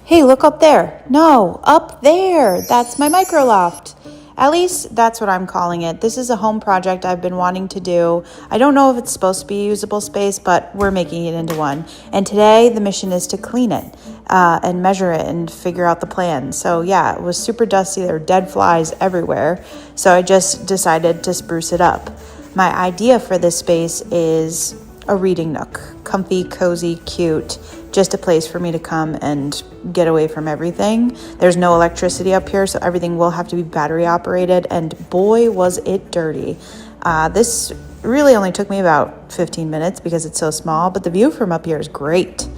Hey, look up there. No, up there. That's my micro loft. At least that's what I'm calling it. This is a home project I've been wanting to do. I don't know if it's supposed to be a usable space, but we're making it into one. And today the mission is to clean it and measure it and figure out the plan. So yeah, it was super dusty. There were dead flies everywhere. So I just decided to spruce it up. My idea for this space is a reading nook. Comfy, cozy, cute. Just a place for me to come and get away from everything. There's no electricity up here, so everything will have to be battery operated, and boy, was it dirty. This really only took me about 15 minutes because it's so small, but the view from up here is great.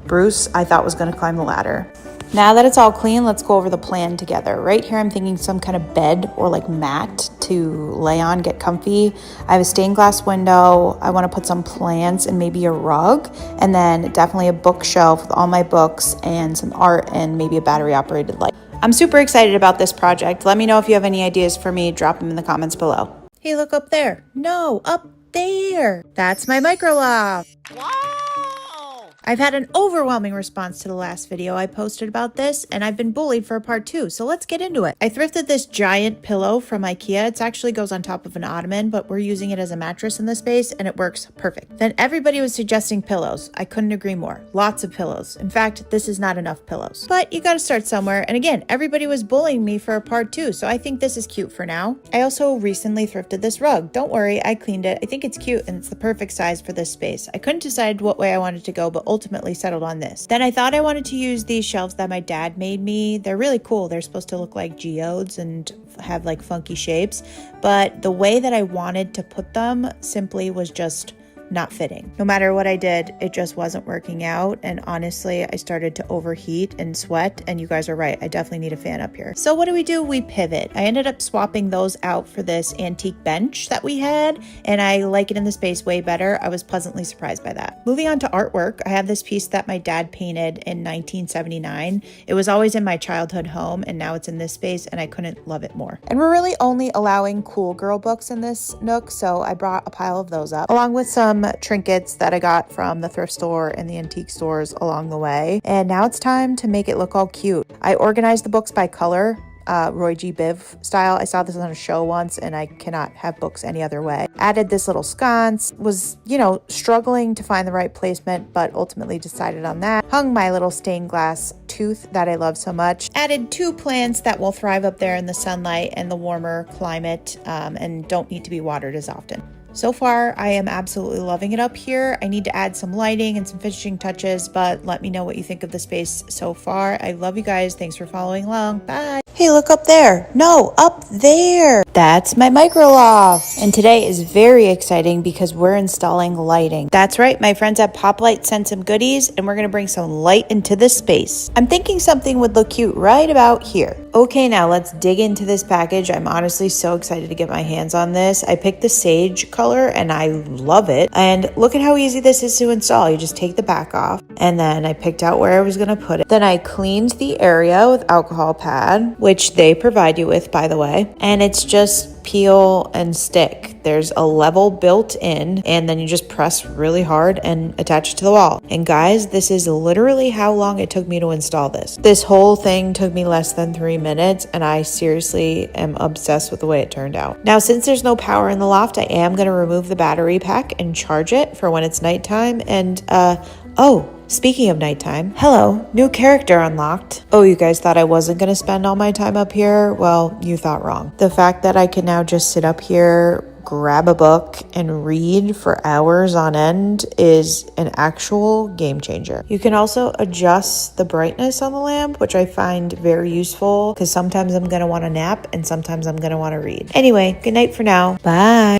Bruce, I thought, was going to climb the ladder. Now that it's all clean, let's go over the plan together. Right here, I'm thinking some kind of bed or like mat to lay on, get comfy. I have a stained glass window. I want to put some plants and maybe a rug, and then definitely a bookshelf with all my books and some art and maybe a battery operated light. I'm super excited about this project. Let me know if you have any ideas for me. Drop them in the comments below. Hey, look up there. No, up there. That's my micro loft. Wow. I've had an overwhelming response to the last video I posted about this, and I've been bullied for a part 2, so let's get into it. I thrifted this giant pillow from IKEA. It actually goes on top of an ottoman, but we're using it as a mattress in this space, and it works perfect. Then everybody was suggesting pillows. I couldn't agree more. Lots of pillows. In fact, this is not enough pillows. But you gotta start somewhere, and again, everybody was bullying me for a part 2, so I think this is cute for now. I also recently thrifted this rug. Don't worry, I cleaned it. I think it's cute, and it's the perfect size for this space. I couldn't decide what way I wanted to go, but ultimately settled on this. Then I thought I wanted to use these shelves that my dad made me. They're really cool. They're supposed to look like geodes and have like funky shapes, but the way that I wanted to put them simply was just not fitting. No matter what I did, it just wasn't working out, and honestly, I started to overheat and sweat, and you guys are right, I definitely need a fan up here. So what do? We pivot. I ended up swapping those out for this antique bench that we had, and I like it in the space way better. I was pleasantly surprised by that. Moving on to artwork, I have this piece that my dad painted in 1979. It was always in my childhood home, and now it's in this space, and I couldn't love it more. And we're really only allowing cool girl books in this nook, so I brought a pile of those up, along with some trinkets that I got from the thrift store and the antique stores along the way. And now it's time to make it look all cute. I organized the books by color, Roy G. Biv style. I saw this on a show once, and I cannot have books any other way. Added this little sconce, was, struggling to find the right placement, but ultimately decided on that. Hung my little stained glass tooth that I love so much. Added 2 plants that will thrive up there in the sunlight and the warmer climate, and don't need to be watered as often. So far, I am absolutely loving it up here. I need to add some lighting and some finishing touches, but let me know what you think of the space so far. I love you guys. Thanks for following along. Bye. Hey, look up there. No, up there. That's my micro loft. And today is very exciting because we're installing lighting. That's right. My friends at Poplight sent some goodies, and we're going to bring some light into this space. I'm thinking something would look cute right about here. Okay, now let's dig into this package. I'm honestly so excited to get my hands on this. I picked the sage color and I love it. And look at how easy this is to install. You just take the back off, and then I picked out where I was going to put it. Then I cleaned the area with alcohol pad, which they provide you with, by the way. And it's just peel and stick. There's a level built in, and then you just press really hard and attach it to the wall. And guys, this is literally how long it took me to install this. This whole thing took me less than 3 minutes, and I seriously am obsessed with the way it turned out. Now, since there's no power in the loft, I am going to remove the battery pack and charge it for when it's nighttime. And speaking of nighttime, hello, new character unlocked. Oh, you guys thought I wasn't going to spend all my time up here? Well, you thought wrong. The fact that I can now just sit up here, grab a book, and read for hours on end is an actual game changer. You can also adjust the brightness on the lamp, which I find very useful because sometimes I'm going to want to nap and sometimes I'm going to want to read. Anyway, good night for now. Bye.